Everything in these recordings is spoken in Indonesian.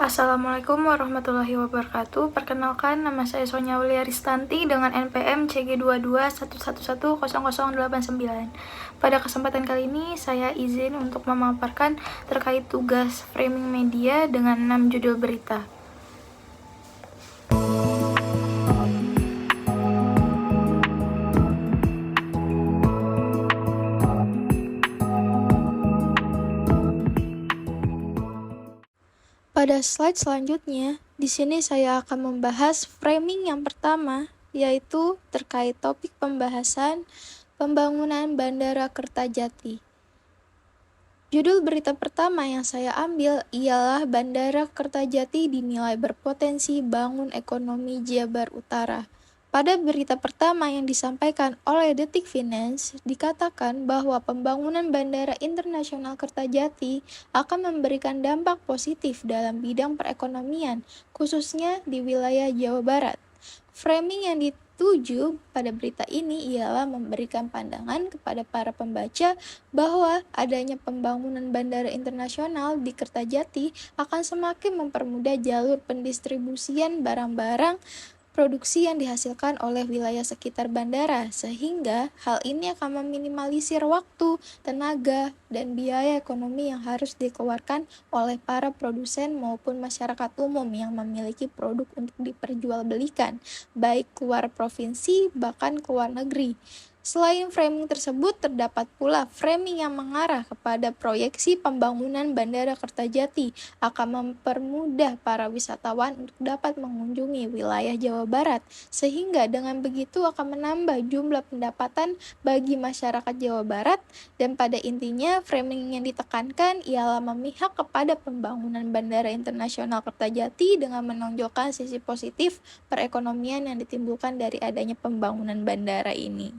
Assalamualaikum warahmatullahi wabarakatuh. Perkenalkan, nama saya Sonia Aulia Ristanti dengan NPM CG2211110089. Pada kesempatan kali ini, saya izin untuk memaparkan terkait tugas framing media dengan 6 judul berita. Pada slide selanjutnya, di sini saya akan membahas framing yang pertama, yaitu terkait topik pembahasan pembangunan Bandara Kertajati. Judul berita pertama yang saya ambil ialah Bandara Kertajati dinilai berpotensi bangun ekonomi Jabar Utara. Pada berita pertama yang disampaikan oleh Detik Finance, dikatakan bahwa pembangunan Bandara Internasional Kertajati akan memberikan dampak positif dalam bidang perekonomian, khususnya di wilayah Jawa Barat. Framing yang dituju pada berita ini ialah memberikan pandangan kepada para pembaca bahwa adanya pembangunan bandara internasional di Kertajati akan semakin mempermudah jalur pendistribusian barang-barang produksi yang dihasilkan oleh wilayah sekitar bandara, sehingga hal ini akan meminimalisir waktu, tenaga, dan biaya ekonomi yang harus dikeluarkan oleh para produsen maupun masyarakat umum yang memiliki produk untuk diperjualbelikan, baik keluar provinsi bahkan keluar negeri. Selain framing tersebut, terdapat pula framing yang mengarah kepada proyeksi pembangunan Bandara Kertajati akan mempermudah para wisatawan untuk dapat mengunjungi wilayah Jawa Barat, sehingga dengan begitu akan menambah jumlah pendapatan bagi masyarakat Jawa Barat, dan pada intinya framing yang ditekankan ialah memihak kepada pembangunan Bandara Internasional Kertajati dengan menonjolkan sisi positif perekonomian yang ditimbulkan dari adanya pembangunan bandara ini.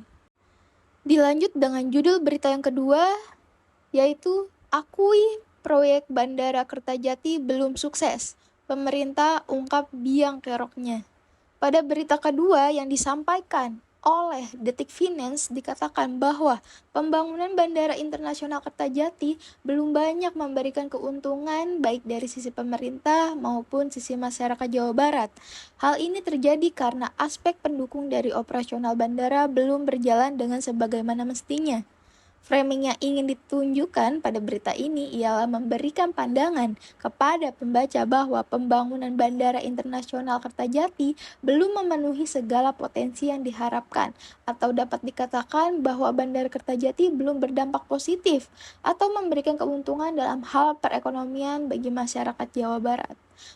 Dilanjut dengan judul berita yang kedua, yaitu akui proyek Bandara Kertajati belum sukses. Pemerintah ungkap biang keroknya. Pada berita kedua yang disampaikan oleh Detik Finance dikatakan bahwa pembangunan Bandara Internasional Kertajati belum banyak memberikan keuntungan baik dari sisi pemerintah maupun sisi masyarakat Jawa Barat. Hal ini terjadi karena aspek pendukung dari operasional bandara belum berjalan dengan sebagaimana mestinya. Framing yang ingin ditunjukkan pada berita ini ialah memberikan pandangan kepada pembaca bahwa pembangunan Bandara Internasional Kertajati belum memenuhi segala potensi yang diharapkan, atau dapat dikatakan bahwa Bandara Kertajati belum berdampak positif atau memberikan keuntungan dalam hal perekonomian bagi masyarakat Jawa Barat.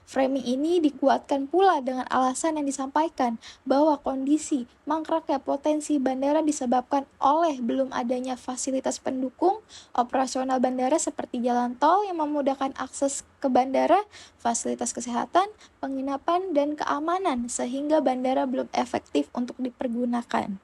Framing ini dikuatkan pula dengan alasan yang disampaikan bahwa kondisi mangkraknya potensi bandara disebabkan oleh belum adanya fasilitas pendukung operasional bandara seperti jalan tol yang memudahkan akses ke bandara, fasilitas kesehatan, penginapan, dan keamanan, sehingga bandara belum efektif untuk dipergunakan.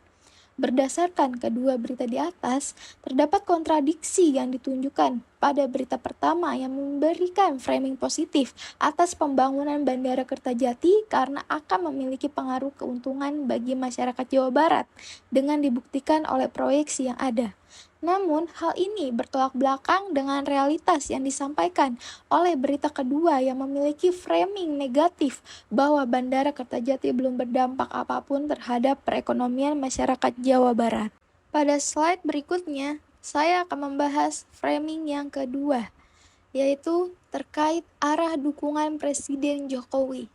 Berdasarkan kedua berita di atas, terdapat kontradiksi yang ditunjukkan pada berita pertama yang memberikan framing positif atas pembangunan Bandara Kertajati karena akan memiliki pengaruh keuntungan bagi masyarakat Jawa Barat dengan dibuktikan oleh proyeksi yang ada. Namun, hal ini bertolak belakang dengan realitas yang disampaikan oleh berita kedua yang memiliki framing negatif bahwa Bandara Kertajati belum berdampak apapun terhadap perekonomian masyarakat Jawa Barat. Pada slide berikutnya, saya akan membahas framing yang kedua, yaitu terkait arah dukungan Presiden Jokowi.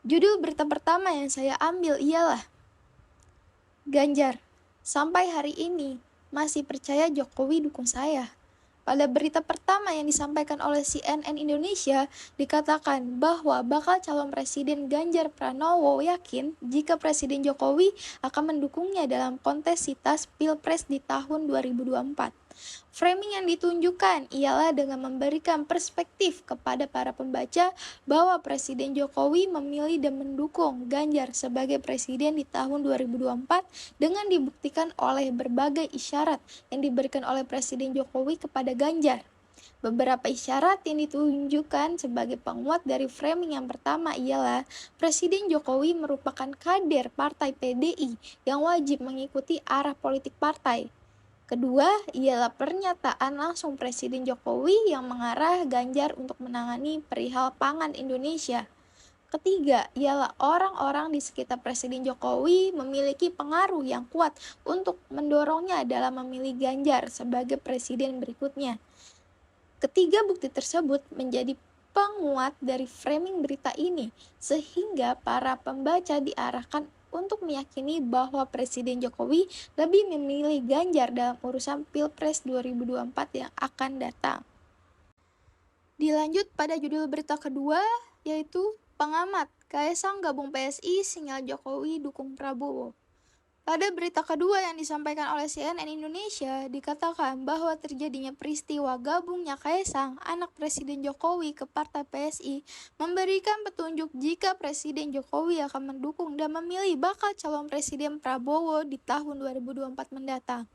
Judul berita pertama yang saya ambil ialah Ganjar, sampai hari ini masih percaya Jokowi dukung saya. Pada berita pertama yang disampaikan oleh CNN Indonesia dikatakan bahwa bakal calon presiden Ganjar Pranowo yakin jika Presiden Jokowi akan mendukungnya dalam kontesitas Pilpres di tahun 2024. Framing yang ditunjukkan ialah dengan memberikan perspektif kepada para pembaca bahwa Presiden Jokowi memilih dan mendukung Ganjar sebagai presiden di tahun 2024 dengan dibuktikan oleh berbagai isyarat yang diberikan oleh Presiden Jokowi kepada Ganjar. Beberapa isyarat yang ditunjukkan sebagai penguat dari framing yang pertama ialah Presiden Jokowi merupakan kader partai PDI yang wajib mengikuti arah politik partai. Kedua, ialah pernyataan langsung Presiden Jokowi yang mengarah Ganjar untuk menangani perihal pangan Indonesia. Ketiga, ialah orang-orang di sekitar Presiden Jokowi memiliki pengaruh yang kuat untuk mendorongnya dalam memilih Ganjar sebagai presiden berikutnya. Ketiga bukti tersebut menjadi penguat dari framing berita ini, sehingga para pembaca diarahkan untuk meyakini bahwa Presiden Jokowi lebih memilih Ganjar dalam urusan Pilpres 2024 yang akan datang. Dilanjut pada judul berita kedua, yaitu pengamat Kaesang gabung PSI, sinyal Jokowi dukung Prabowo. Pada berita kedua yang disampaikan oleh CNN Indonesia, dikatakan bahwa terjadinya peristiwa gabungnya Kaesang, anak Presiden Jokowi, ke Partai PSI, memberikan petunjuk jika Presiden Jokowi akan mendukung dan memilih bakal calon Presiden Prabowo di tahun 2024 mendatang.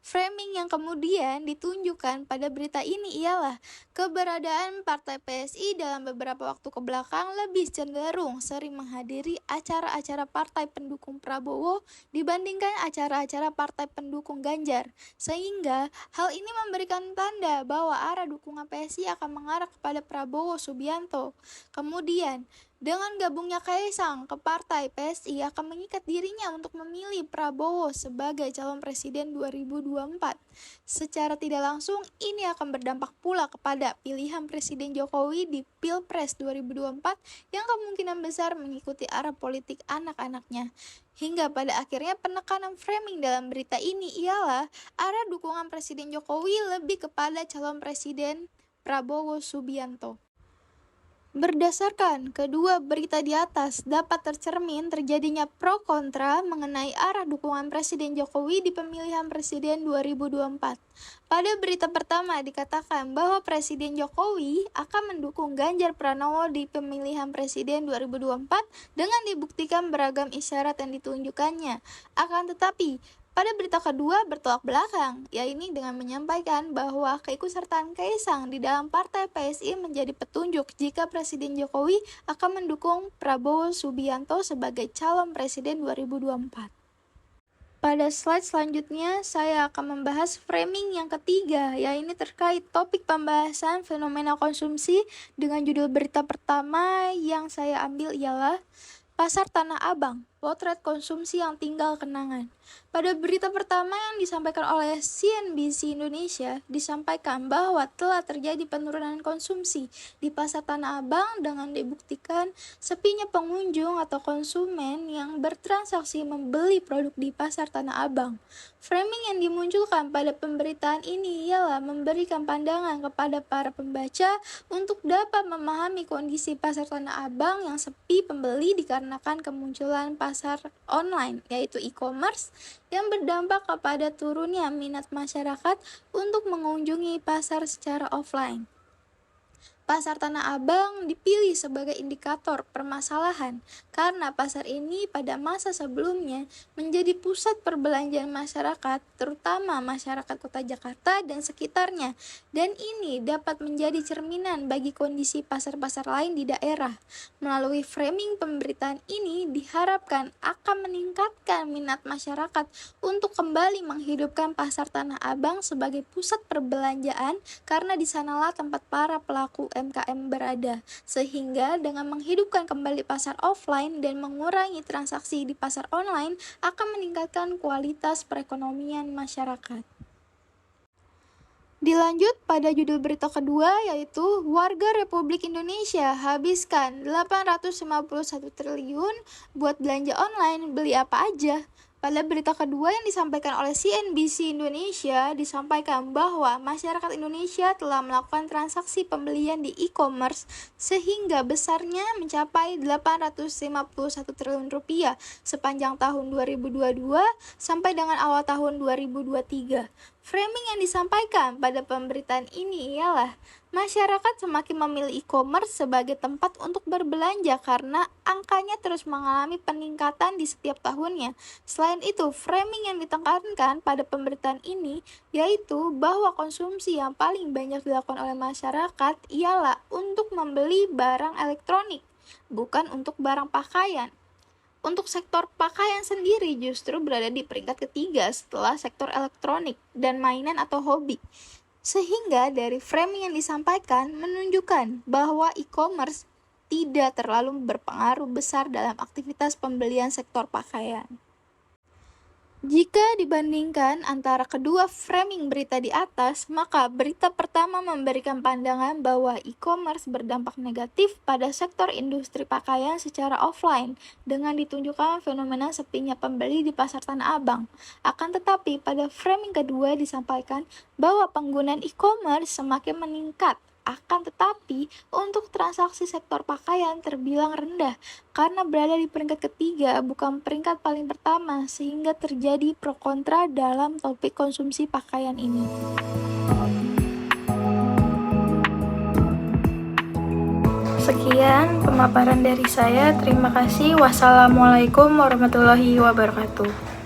Framing yang kemudian ditunjukkan pada berita ini ialah keberadaan Partai PSI dalam beberapa waktu kebelakang lebih cenderung sering menghadiri acara-acara partai pendukung Prabowo dibandingkan acara-acara partai pendukung Ganjar, sehingga hal ini memberikan tanda bahwa arah dukungan PSI akan mengarah kepada Prabowo Subianto. Kemudian, dengan gabungnya Kaesang ke Partai PSI akan mengikat dirinya untuk memilih Prabowo sebagai calon presiden 2024. Secara tidak langsung, ini akan berdampak pula kepada pilihan Presiden Jokowi di Pilpres 2024 yang kemungkinan besar mengikuti arah politik anak-anaknya. Hingga pada akhirnya penekanan framing dalam berita ini ialah arah dukungan Presiden Jokowi lebih kepada calon presiden Prabowo Subianto. Berdasarkan kedua berita di atas, dapat tercermin terjadinya pro kontra mengenai arah dukungan Presiden Jokowi di pemilihan Presiden 2024. Pada berita pertama dikatakan bahwa Presiden Jokowi akan mendukung Ganjar Pranowo di pemilihan Presiden 2024 dengan dibuktikan beragam isyarat yang ditunjukkannya. Akan tetapi, pada berita kedua bertolak belakang, yaitu dengan menyampaikan bahwa keikutsertaan Kaesang di dalam Partai PSI menjadi petunjuk jika Presiden Jokowi akan mendukung Prabowo Subianto sebagai calon presiden 2024. Pada slide selanjutnya, saya akan membahas framing yang ketiga, yaitu terkait topik pembahasan fenomena konsumsi dengan judul berita pertama yang saya ambil ialah Pasar Tanah Abang, potret konsumsi yang tinggal kenangan. Pada berita pertama yang disampaikan oleh CNBC Indonesia, disampaikan bahwa telah terjadi penurunan konsumsi di Pasar Tanah Abang dengan dibuktikan sepinya pengunjung atau konsumen yang bertransaksi membeli produk di Pasar Tanah Abang. Framing yang dimunculkan pada pemberitaan ini ialah memberikan pandangan kepada para pembaca untuk dapat memahami kondisi Pasar Tanah Abang yang sepi pembeli dikarenakan kemunculan pasar online, yaitu e-commerce, yang berdampak kepada turunnya minat masyarakat untuk mengunjungi pasar secara offline. Pasar Tanah Abang dipilih sebagai indikator permasalahan karena pasar ini pada masa sebelumnya menjadi pusat perbelanjaan masyarakat, terutama masyarakat kota Jakarta dan sekitarnya, dan ini dapat menjadi cerminan bagi kondisi pasar-pasar lain di daerah. Melalui framing pemberitaan ini diharapkan akan meningkatkan minat masyarakat untuk kembali menghidupkan Pasar Tanah Abang sebagai pusat perbelanjaan karena di sanalah tempat para pelaku UMKM berada, sehingga dengan menghidupkan kembali pasar offline dan mengurangi transaksi di pasar online akan meningkatkan kualitas perekonomian masyarakat. Dilanjut pada judul berita kedua, yaitu warga Republik Indonesia habiskan 851 triliun buat belanja online, beli apa aja. Pada berita kedua yang disampaikan oleh CNBC Indonesia, disampaikan bahwa masyarakat Indonesia telah melakukan transaksi pembelian di e-commerce sehingga besarnya mencapai 851 triliun rupiah sepanjang tahun 2022 sampai dengan awal tahun 2023. Framing yang disampaikan pada pemberitaan ini ialah masyarakat semakin memilih e-commerce sebagai tempat untuk berbelanja karena angkanya terus mengalami peningkatan di setiap tahunnya. Selain itu, framing yang ditekankan pada pemberitaan ini yaitu bahwa konsumsi yang paling banyak dilakukan oleh masyarakat ialah untuk membeli barang elektronik, bukan untuk barang pakaian. Untuk sektor pakaian sendiri justru berada di peringkat ketiga setelah sektor elektronik dan mainan atau hobi. Sehingga dari framing yang disampaikan menunjukkan bahwa e-commerce tidak terlalu berpengaruh besar dalam aktivitas pembelian sektor pakaian. Jika dibandingkan antara kedua framing berita di atas, maka berita pertama memberikan pandangan bahwa e-commerce berdampak negatif pada sektor industri pakaian secara offline dengan ditunjukkan fenomena sepinya pembeli di pasar Tanah Abang. Akan tetapi, pada framing kedua disampaikan bahwa penggunaan e-commerce semakin meningkat. Akan tetapi, untuk transaksi sektor pakaian terbilang rendah karena berada di peringkat ketiga, bukan peringkat paling pertama, sehingga terjadi pro kontra dalam topik konsumsi pakaian ini. Sekian pemaparan dari saya. Terima kasih. Wassalamualaikum warahmatullahi wabarakatuh.